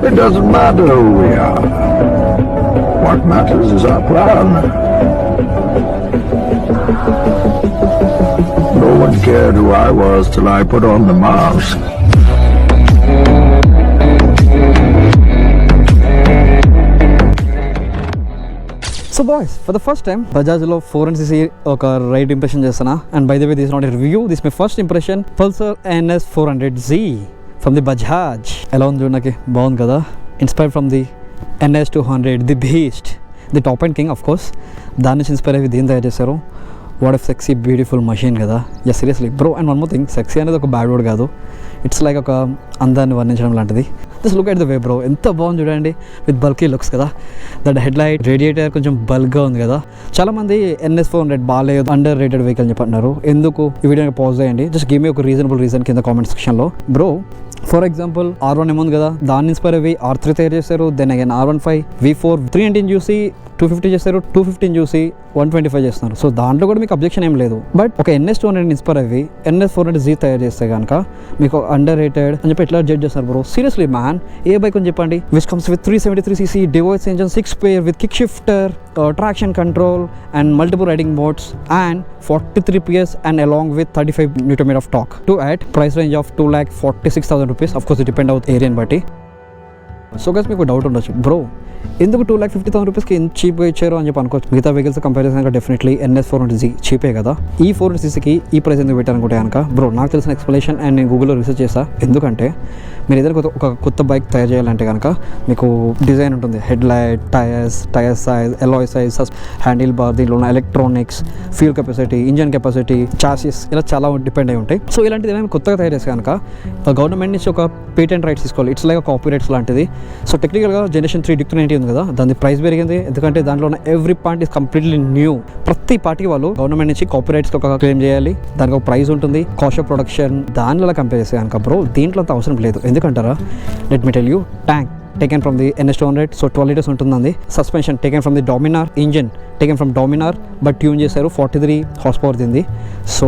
It doesn't matter who we are. What matters is our plan. No one cared who I was till I put on the mask. So boys, for the first time Bajajలో 400cc ఒక ride impression చేస్తున్నా. And by the way this not a review, this my first impression. Pulsar NS 400Z from the Bajaj. ఎలా ఉంది చూడడానికి, బాగుంది కదా. Inspired from the NS 200, the beast, the top and కింగ్ of course. దాని నుంచి ఇన్స్పైర్ అయ్యి దీన్ని తయారు చేశారు. What F sexy beautiful machine కదా. Yes seriously bro. And one more thing, sexy అనేది ఒక బ్యాడ్ వర్డ్ కాదు, ఇట్స్ లైక్ ఒక అందాన్ని వర్ణించడం లాంటిది. Just look at the way bro, ఎంత బాగుంది చూడండి, విత్ బల్కీ లుక్స్ కదా. దట్ హెడ్ లైట్, రేడియేటర్ కొంచెం బల్క్గా ఉంది కదా. చాలామంది NS 400 బాగాలేదు, అండర్ రేటెడ్ వెహికల్ అని చెప్పంటున్నారు. ఎందుకు ఈ వీడియోని పాజ్ చేయండి, జస్ట్ గివ్ మీ ఒక రీజనబుల్ రీజన్ కింద కామెంట్ సెక్షన్లో. బ్రో ఫర్ ఎగ్జాంపుల్ R1 ఏముంది కదా, దాన్ని ఇన్స్పైర్ అయ్యి R3 తయారు చేశారు. దెన్ అగైన్ R15 V4 319 చూసి 250 చేశారు, 215 చూసి 125 చేస్తున్నారు. సో దాంట్లో కూడా మీకు అబ్జెక్షన్ ఏం లేదు. బట్ ఒక NS 200 ఇన్స్పైర్ అయ్యి NS 400Z తయారు చేస్తే కనుక మీకు అండర్ రేటెడ్ అని చెప్పి ఎట్లా జడ్జ్ చేస్తారు బ్రో? సీరియస్లీ మ్యాన్, ఏ బైక్ అని చెప్పండి విచ్ కమ్స్ విత్ 373cc డివోయిస్ engine, 6 spare with kick shifter, traction control and multiple riding modes and 43 PS and along with 35 Nm of torque. To add price range of 2,46,000 rupees. Of course it depend on area and bati. So guys మీకు doubt ఉండొచ్చు, bro ఎందుకు 2,50,000 రూపీస్కి ఎంత చీప్గా ఇచ్చారు అని చెప్పి అనుకోవచ్చు. మిగతా vehicles comparison definitely NS 400Z చీపే కదా. ఈ 400cc ఈ ప్రైస్ ఎందుకు పెట్టారనుకుంటే కనుక బ్రో నాకు తెలిసిన ఎక్స్ప్లెనేషన్ అండ్ నేను గూగుల్లో రీసెర్చ్ చేస్తాను. ఎందుకంటే మీరు ఏదైనా ఒక కొత్త బైక్ తయారు చేయాలంటే కనుక మీకు డిజైన్ ఉంటుంది, headlight, tyre size, alloy size, handlebar, దీనిలో ఉన్న electronics, fuel capacity, engine capacity, chassis, ఇలా చాలా డిపెండ్ అయి ఉంటాయి. సో ఇలాంటిది ఏమైనా కొత్తగా తయారు చేస్తే కనుక గవర్నమెంట్ నుంచి ఒక పేటెంట్ రైట్స్ తీసుకోవాలి. ఇట్స్ లైక్ కాపీ రైట్స్ లాంటిది. సో టెక్నికల్గా జనరేషన్ 3 Duke 90 ఉంది కదా, దాని ప్రైస్ పెరిగింది. ఎందుకంటే దాంట్లో ఉన్న every part is completely new. ప్రతి పార్టీ వాళ్ళు గవర్నమెంట్ నుంచి కాపీ రైట్స్కి ఒక క్లెయిమ్ చేయాలి, దానికి ఒక ప్రైస్ ఉంటుంది, కాస్ట్ ఆఫ్ ప్రొడక్షన్. దానిలో కంపేర్ చేస్తే కనుక బ్రో దీంట్లో అంత అవసరం లేదు. ఎందుకంటారా, let me tell you. Tank taken from the NS 200, so 12 liters ఉంటుందండి. Suspension taken from the Dominar, engine taken from Dominar but tune చేశారు, 43 horse power దింది. సో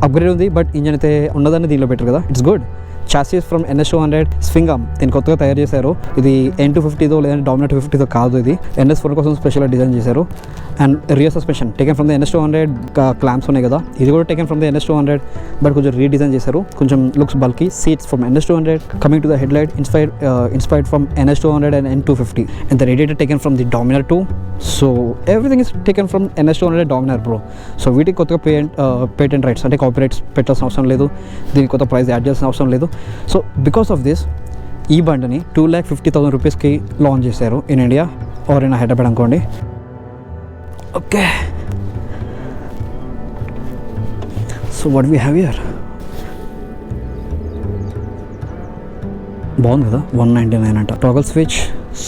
అప్గ్రేడ్ ఉంది, బట్ ఇంజన్ అయితే ఉన్నదాన్ని దీనిలో బెటర్ కదా, it's good. Chassis from NS 200 swing arm, దీన్ని కొత్తగా తయారు చేశారు. ఇది N250తో లేదంటే Dominar 250తో కాదు, ఇది NS 400 కోసం స్పెషల్గా డిజైన్ చేశారు. And rear suspension taken from the NS 200, clamps ఉన్నాయి కదా, ఇది కూడా taken from the NS 200 but కొంచెం రీడిజైన్ చేశారు, కొంచెం looks bulky. Seats from NS 200. Coming to the head light, inspired from NS 200 and N250. And the radiator taken from the Dominar 2. So everything is taken from NS 200 Dominar bro. So వీటికి కొత్తగా patent rights అంటే copy rights పెట్టాల్సిన అవసరం లేదు, దీనికి కొత్త price add చేయాల్సిన అవసరం లేదు. సో బికాస్ ఆఫ్ దిస్ ఈ బండిని 2,50,000 రూపీస్కి లాంచ్ చేశారు in India or in Hyderabad అనుకోండి. Okay, so what we have here, బాగుంది కదా. 199 అంట. టాగల్ స్విచ్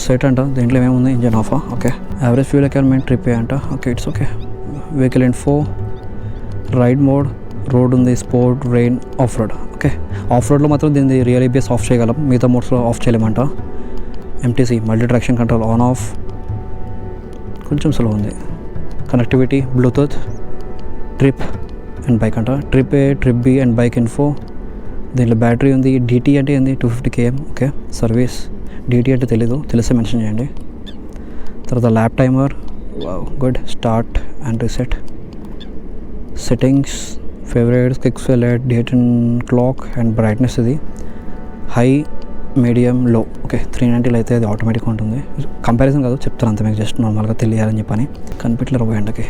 సెట్ అంట, దీంట్లో ఏమేముంది, ఇంజన్ ఆఫా, okay. Average fuel equipment trip అంట, okay it's okay. Vehicle info, ride mode, road ఉంది, sport, rain, off road. Okay, off రోడ్లో మాత్రం దీన్ని రియర్ ABS ఆఫ్ చేయగలం, మిగతా మోడ్స్లో ఆఫ్ చేయలేమంట. MTC multi traction control on off, కొంచెం స్లో ఉంది. Connectivity, Bluetooth, trip and bike అంట. Trip A, trip B and bike info. దీంట్లో బ్యాటరీ ఉంది. DT అంటే ఏంది, 250 km. Okay, service. DT అంటే తెలీదు, తెలిస్తే మెన్షన్ చేయండి. తర్వాత lap timer, good. Start and reset. Settings, favourites, kicks, light, date and clock and brightness. ఇది హై, మీడియం, లో. ఓకే, 390 అయితే అది ఆటోమేటిక్గా ఉంటుంది. కంపారిజన్ కాదు, చెప్తాను అంతే మీకు, జస్ట్ నార్మల్గా తెలియాలని చెప్పని. కనిపించలేరు ఒక గంటకి.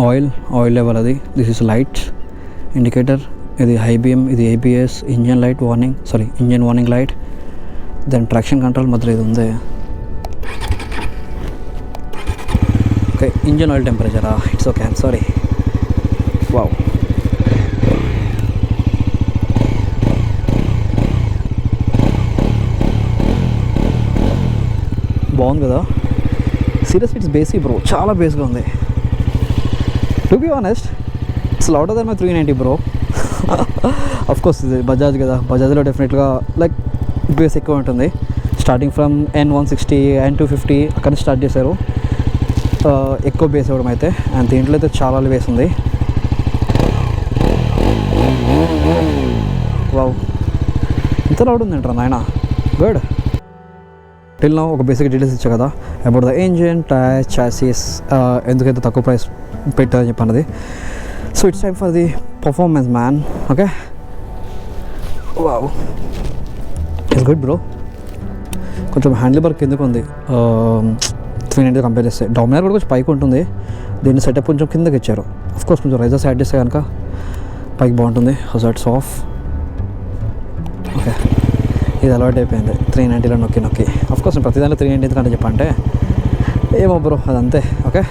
ఆయిల్ లెవెల్ అది. దిస్ ఇస్ లైట్స్, ఇండికేటర్, ఇది హై బీమ్, ఇది ABS, engine light warning, engine warning light. Then traction control మధ్యలో ఇది ఉంది. ఓకే, ఇంజన్ ఆయిల్ టెంపరేచరా, it's okay, I'm sorry. Wow, బాగుంది కదా. సీరియస్, ఇట్స్ బేసిక్ బ్రో, చాలా బేస్గా ఉంది. To be honest it's louder than my 390 bro. Of course ఇది బజాజ్ కదా, బజాజ్లో డెఫినెట్గా లైక్ బేస్ ఎక్కువ ఉంటుంది. స్టార్టింగ్ ఫ్రమ్ N160, N250 అక్కడ స్టార్ట్ చేశారు ఎక్కువ బేస్ ఇవ్వడం అయితే. అండ్ దీంట్లో అయితే చాలా బేస్ ఉంది. వావ్, ఎంత లౌడ్ ఉందంటారా నాయన. గుడ్. టిల్ నౌ ఒక బేసిక్ డీటెయిల్స్ ఇచ్చా కదా about the engine, tyres, chassis, ఎందుకైతే తక్కువ ప్రైస్ పెట్టారని చెప్పన్నది. So it's time for the performance man. Okay, wow, it's good bro. కొంచెం హ్యాండిల్ బార్ కిందకు ఉంది 390 కంపేర్ చేస్తే. డామినర్ కూడా కొంచెం పైకి ఉంటుంది, దీన్ని సెటప్ కొంచెం కిందకి ఇచ్చారు. అఫ్కోర్స్ కొంచెం రైజర్స్ యాడ్ చేస్తే కనుక పైకి బాగుంటుంది. Hazards of. ఓకే, ఇది అలవాటు అయిపోయింది 390లో నొక్కి నొక్కి. అఫ్కోర్స్ నేను ప్రతిదానిలో 390 ఎందుకంటే చెప్పంటే ఏమో బ్రో, అదంతే. Okay,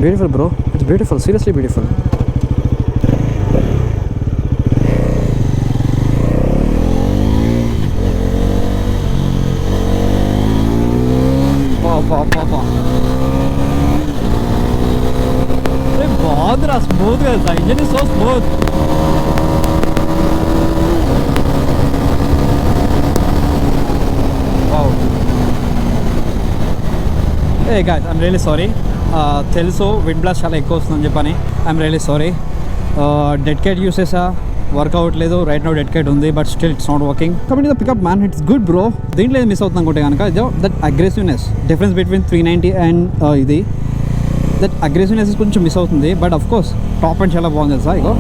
beautiful bro, it's beautiful, seriously beautiful. బాగుందిరా, స్మూత్ కదా, engine is so smooth. Hey guys, I'm really sorry. తెలుసు విండ్ బ్లాస్ట్ చాలా ఎక్కువ వస్తుందని చెప్పని. I'm really sorry. Dead cat use చేసా, వర్క్ అవ్వట్లేదు. రైట్ నౌ డెడ్ క్యాట్ ఉంది, but still it's not working. Coming to the pickup man, it's good bro. దీంట్లో ఏది మిస్ అవుతుంది అనుకుంటే కనుక that aggressiveness, difference between 390 and ఇది, దట్ అగ్రెసివ్నెస్ కొంచెం మిస్ అవుతుంది. But of course top and చాలా బాగుంది తెలుసా. ఇగో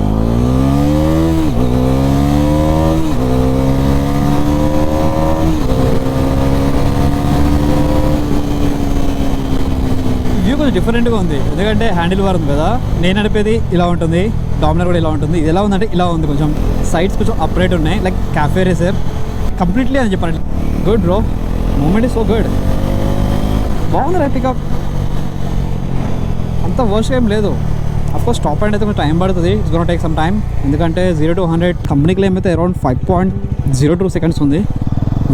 వ్యూ కొంచెం డిఫరెంట్గా ఉంది, ఎందుకంటే హ్యాండిల్ బార్ ఉంది కదా. నేను నడిపేది ఇలా ఉంటుంది, డామినర్ కూడా ఇలా ఉంటుంది. ఇది ఎలా ఉందంటే ఇలా ఉంది, కొంచెం సైడ్స్ కొంచెం అప్రైట్ ఉన్నాయి, లైక్ క్యాఫే రేసర్ కంప్లీట్లీ అని చెప్పండి. Good bro, moment is so good. బాగుంది రా పికప్, అంత వర్షం ఏం లేదు. అఫ్కోర్స్ టాప్ అండ్ అయితే కొంచెం టైం పడుతుంది. It's gonna take some time, ఎందుకంటే 0 to 100 కంపెనీ క్లెయిమ్ అయితే అరౌండ్ 5.02 seconds ఉంది.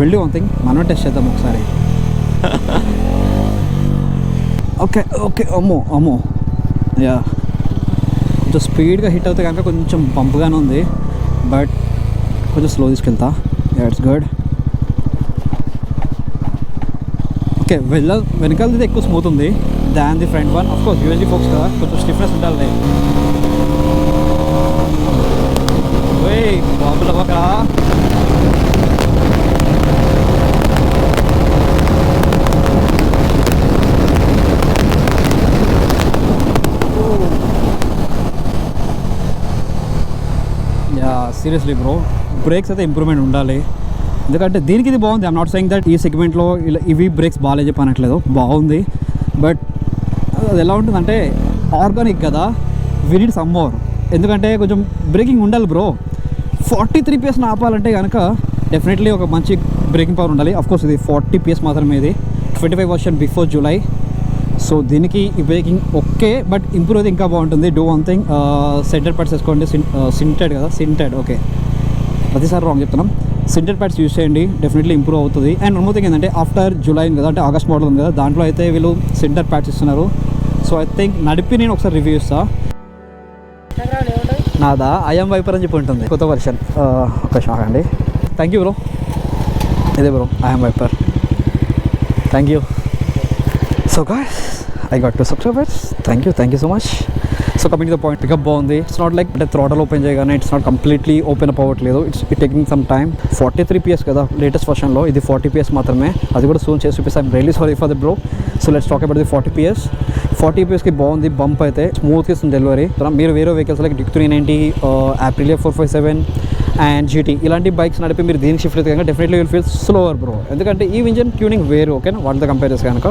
వెళ్ళి వన్ థింగ్ మనం టెస్ట్ చేద్దాం ఒకసారి. ఓకే ఓకే, అమ్మో యా, కొంచెం స్పీడ్గా హిట్ అవుతే కనుక కొంచెం పంపుగానే ఉంది, బట్ కొంచెం స్లో తీసుకెళ్తా. Yeah, it's good. ఓకే, వెనకాలది ఎక్కువ స్మూత్ ఉంది than the front one. Of course USD folks కదా, కొంచెం స్టిఫ్నెస్ ఉండాలి. బాబులు అవ్వక. యా, సీరియస్లీ బ్రో, బ్రేక్స్ అయితే ఇంప్రూవ్మెంట్ ఉండాలి, ఎందుకంటే దీనికి ఇది బాగుంది. ఐమ్ నాట్ సెయింగ్ దట్ ఈ సెగ్మెంట్లో ఇలా ఇవి బ్రేక్స్ బాగాలేదు చెప్పనట్లేదు, బాగుంది. బట్ అది ఎలా ఉంటుందంటే ఆర్గానిక్ కదా, వి నీడ్ సమ్ మోర్, ఎందుకంటే కొంచెం బ్రేకింగ్ ఉండాలి బ్రో. 43 PS ఆపాలంటే కనుక డెఫినెట్లీ ఒక మంచి బ్రేకింగ్ పవర్ ఉండాలి. అఫ్కోర్స్ ఇది 40 PS మాత్రమే, ఇది 25 వర్షన్ బిఫోర్ జూలై. సో దీనికి ఈ బ్రేకింగ్ ఓకే, బట్ ఇంప్రూవ్ అయితే ఇంకా బాగుంటుంది. Do one thing, centre pads వేసుకోండి. సింటెడ్ కదా, సింటెడ్. ఓకే, ప్రతిసారి రాంగ్ చెప్తున్నాం. సింటెడ్ ప్యాడ్స్ యూస్ చేయండి, డెఫినెట్లీ ఇంప్రూవ్ అవుతుంది. అండ్ వన్ మోర్ థింగ్ ఏంటంటే ఆఫ్టర్ జూలై కదా, అంటే ఆగస్ట్ మోడల్ ఉంది కదా, దాంట్లో అయితే వీళ్ళు సింటర్ ప్యాడ్స్ ఇస్తున్నారు. సో ఐ థింక్ నడిపి నేను ఒకసారి రివ్యూ ఇస్తాను. నాదా ఐఎమ్ వైపర్ అని చెప్పి ఉంటుంది, కొత్త వర్షన్. ఒక షాక్ అండి. Thank you bro. ఇదే bro I'm viper. Thank you. So guys, I got 2 subscribers. Thank you so much. So coming to the point, pickup బాగుంది. It's not like అంటే throttle ఓపెన్ చేయగానే it's not completely open up అవ్వట్లేదు. It taking some time. 43 PS కదా latest వర్షన్లో, ఇది 40 PS మాత్రమే. అది కూడా సూన్ చేసి చూపిస్తాను. I'm really sorry for the bro. So let's talk about the 40 PS. 40 PSకి బాగుంది, బంప్ అయితే స్మూత్గా ఇస్తుంది డెలివరీ. మీరు వేరే vehicles like Duke 390, Aprilia 457 and GT ఇలాంటి బైక్స్ నడిపి మీరు దీనికి షిఫ్ట్ అయితే కనుక definitely will feel slower bro, ఎందుకంటే ఈ ఇంజన్ ట్యూనింగ్ వేరు. ఓకేనా, వాటితో కంపేర్ చేస్తే కనుక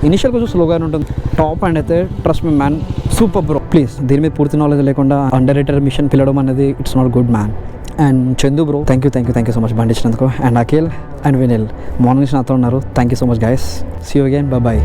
ఇనిషియల్ కొంచెం స్లోగానే ఉంటుంది. టాప్ అండ్ అయితే trust me man, super bro. Please దీని మీద పూర్తి నాలెడ్జ్ లేకుండా అండర్ రేటెడ్ మిషన్ పిలవడం అనేది it's not good man. And Chandu bro, thank you so much బండి ఇచ్చినందుకు. And Akhil and Vinil morning నుంచి నాతో ఉన్నారు. Thank you so much guys. See you again, bye.